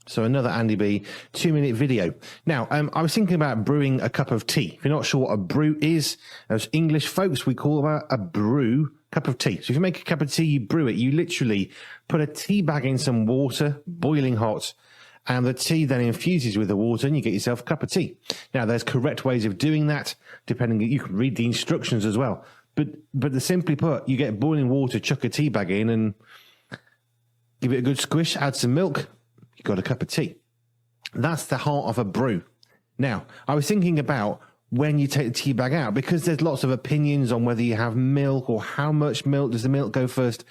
So another Andy B 2-minute video. Now, I was thinking about brewing a cup of tea. If you're not sure what a brew is, as English folks, we call it a brew cup of tea. So if you make a cup of tea, you brew it. You literally put a tea bag in some water, boiling hot, and the tea then infuses with the water, and you get yourself a cup of tea. Now, there's correct ways of doing that, depending. You can read the instructions as well. But simply put, you get boiling water, chuck a tea bag in, and give it a good squish, add some milk, you got a cup of tea. That's the heart of a brew. Now, I was thinking about when you take the tea bag out, because there's lots of opinions on whether you have milk or how much milk. Does the milk go first?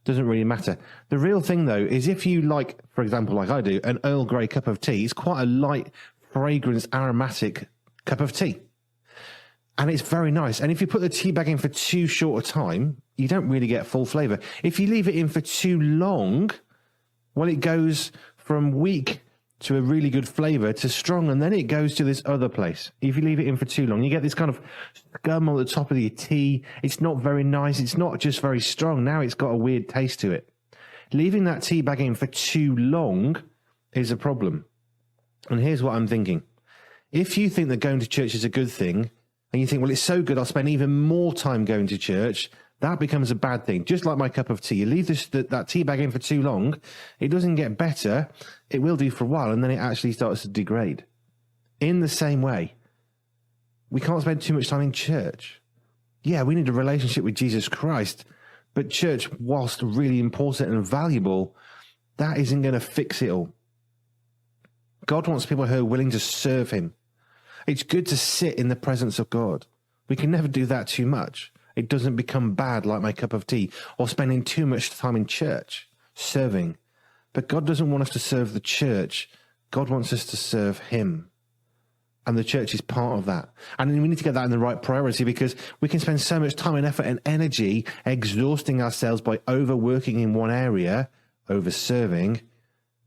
Doesn't really matter. The real thing, though, is if you like, for example, like I do, an Earl Grey cup of tea, it's quite a light, fragrance, aromatic cup of tea. And it's very nice. And if you put the tea bag in for too short a time, you don't really get full flavour. If you leave it in for too long, well, it goes from weak to a really good flavour to strong, and then it goes to this other place. If you leave it in for too long, you get this kind of scum on the top of your tea. It's not very nice. It's not just very strong. Now it's got a weird taste to it. Leaving that tea bag in for too long is a problem. And here's what I'm thinking. If you think that going to church is a good thing, and you think, well, it's so good, I'll spend even more time going to church, that becomes a bad thing. Just like my cup of tea. You leave that tea bag in for too long, it doesn't get better. It will do for a while, and then it actually starts to degrade. In the same way, we can't spend too much time in church. Yeah, we need a relationship with Jesus Christ, but church, whilst really important and valuable, that isn't going to fix it all. God wants people who are willing to serve him. It's good to sit in the presence of God. We can never do that too much. It doesn't become bad like my cup of tea or spending too much time in church serving. But God doesn't want us to serve the church. God wants us to serve him. And the church is part of that. And we need to get that in the right priority, because we can spend so much time and effort and energy exhausting ourselves by overworking in one area, over serving.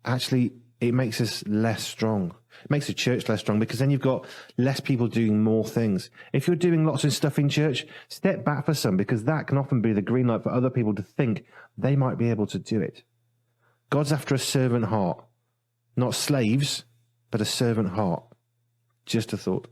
Actually, it makes us less strong. It makes the church less strong, because then you've got less people doing more things. If you're doing lots of stuff in church, step back for some, because that can often be the green light for other people to think they might be able to do it. God's after a servant heart, not slaves, but a servant heart. Just a thought.